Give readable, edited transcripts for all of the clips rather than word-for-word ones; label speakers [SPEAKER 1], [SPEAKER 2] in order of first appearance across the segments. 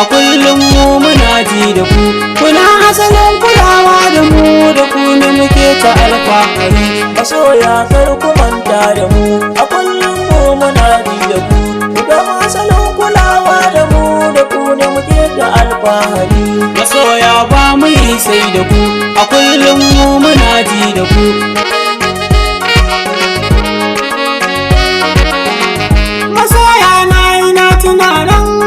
[SPEAKER 1] a kullum mu muna ji da ku. Kuna asalin kulawa da mu, da ku ne muke ta alfahari. Masoya kar ku manta da mu, a kullum mu muna ji da ku. Kuna asalin kulawa da mu, da ku ne muke ta alfahari. Masoya ba mu yi sai da ku, a kullum mu muna ji da ku.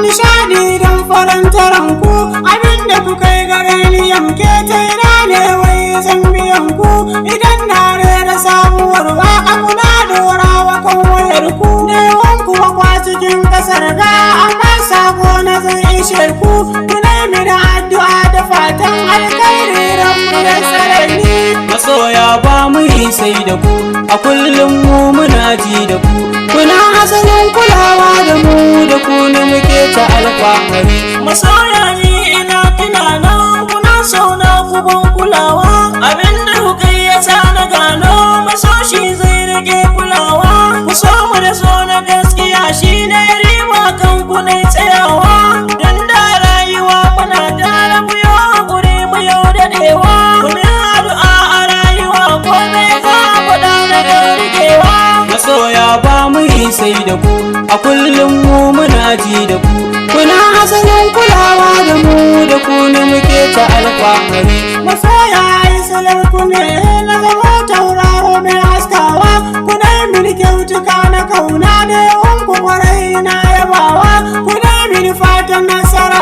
[SPEAKER 2] Nishadi don farantaran ku, abinda ku kai gare ni yanke ta ina ne wai zan biyan ku. Idan na rera sabuwar waka kuna dorawa kan wayar ku, da yawan ku kwa cikin kasar ga amma sako na zai ishe ku. Kuna mi da addu'a da fatan alkhairi rabbu ya tsare ni.
[SPEAKER 1] Masoya ba mu yi sai da ku, a kullum mu muna ji da ku. Kuna asalin kulawa da mu, da ku ne muke ta alfahari.
[SPEAKER 2] Masoya ni ina tunanin kuna sauna kubun kulawa, abinda kuka yi yasa na gano masoshi zai rage kulawa. Ku so mu da so na gaskiya shine riba kan ku ne tsayawa, don da rayuwa muna tare mu yi hakuri mu yau da dewa. Ku yi addu'a a rayuwa ko zai za faɗa na gargewa.
[SPEAKER 1] Masoya ba mu yi sai da ku, a kullum mu muna ji da ku. Kuna asalin kulawa da mu, da ku ne muke ta alfahari.
[SPEAKER 2] Masoya salar ku ne na zama tauraro mai haskawa. Kuna mini kyautuka na kauna da yawan ku kwarai na yabawa. Kuna mini fatan nasara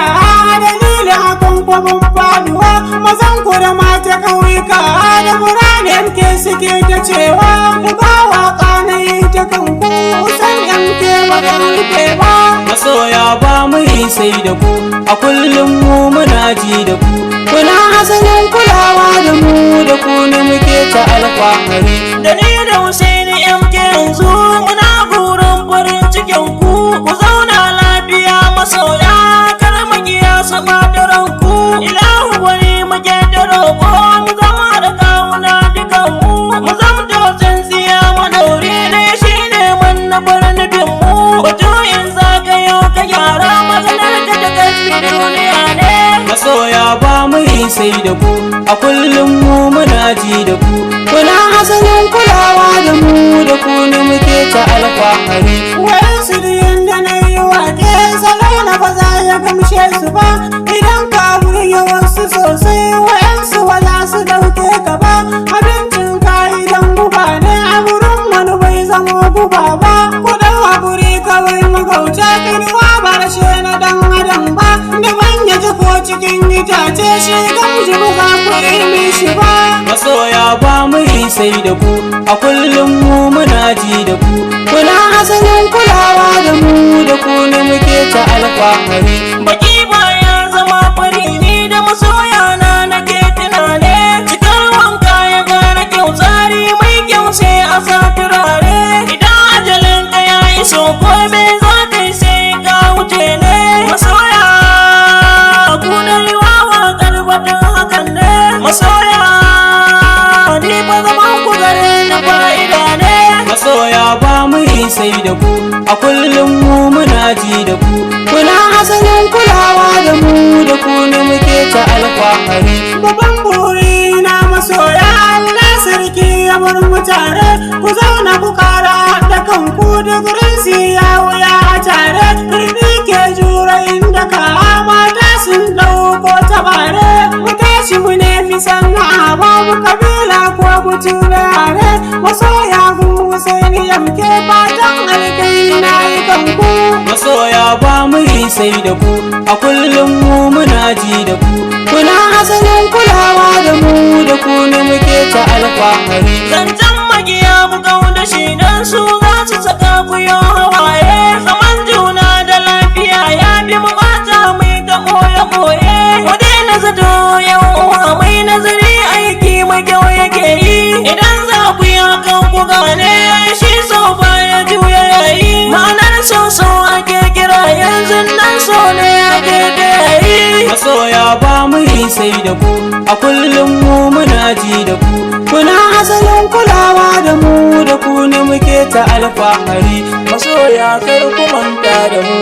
[SPEAKER 2] dalilin hakan kwabin faduwa. Mazan ku da mata kauyuka da biranen ke suke ta cewa ku ba waka na yi ta kanku san yanke ba da rufe ba.
[SPEAKER 1] Masoya ba mu yi sai da ku, a kullum mu muna ji da ku. Kuna asalin kulawa da mu, da ku ne muke ta alfahari.
[SPEAKER 2] Da ni da Husaini MK yanzu muna burin farin cikin ku. Ku zauna lafiya masoya, kar makiya su ɓata ranku. Ilahu wani muke da roƙo, mu zama da kawuna dukan mu. Mu zamto tsintsiya madauri ne shine manufar nufin mu. Batuyin zagayo ka gyara maganar ka da ƙarfi duniya ne.
[SPEAKER 1] Masoya ba mu yi sai da ku, a kullum mu muna ji da ku. Kuna asalin kulawa da mu, da ku ne muke ta alfahari.
[SPEAKER 2] Wai su da na yi wake salai na ba za ya gamshe su ba. Idan ka burge wasu sosai wayansu ba za su dauke ka ba. Abincin ka idan guba ne a wurin wani bai zama guba ba. Kudin haƙuri kawai magauta kirwa ba rashe na dan adam ba. Da manya ko cikin itace shi gamji ba za ku yi shi ba.
[SPEAKER 1] Masoya ba mu yi sai da ku, a kullum mu muna ji da ku. Kuna asalin kulawa da mu, da ku ne muke ta alfahari.
[SPEAKER 2] Baki baya zama fari ni da masoya na nake tunane. Cikar wanka ya gane kyau tsari mai kyau sai a sa turare. Idan ajalin ka ya iso gobe za ka yi sai ka wuce ne. Masoya ku da yi wawa karbatin hakan ne. Masoya ni ba zaman ku gare na fa'ida ne.
[SPEAKER 1] Masoya ba mu yi sai da ku, a kullum mu muna ji da ku. Kuna asalin kulawa da mu, da ku ne muke ta alfahari.
[SPEAKER 2] Babban buri na masoya Allah sarki ya bar mu tare. Ku zauna ku kara da kanku da gurin siya wuya a tare. Kirni ke jura inda ka mata sun dauko tabare. Mu tashi mu nemi sana'a babu kabila ko buture yare. Masoya gun Husaini yamke fatan alkai na yi kanku.
[SPEAKER 1] Masoya ba mu yi sai da ku, a kullum mu muna ji da ku. Kuna asalin kulawa da mu, da ku ne muke ta alfahari.
[SPEAKER 2] Zancen magiya mu da shi dan su za su saka ku yi hawaye. Zaman juna da lafiya ya bi mu bata mai ta koye-koye. Mu daina zato yan uwa mai nazari aiki mai kyau yake yi. Idan za ku yi hakan ku gane shi so baya juya yayi. Ma'anar so ake kira yanzu nan so ne ake da yayi.
[SPEAKER 1] Masoya ba mu yi sai da ku, a kullum mu muna ji da ku. Kuna asalin kulawa da mu, da ku ne muke ta alfahari. Masoya kar ku manta da mu,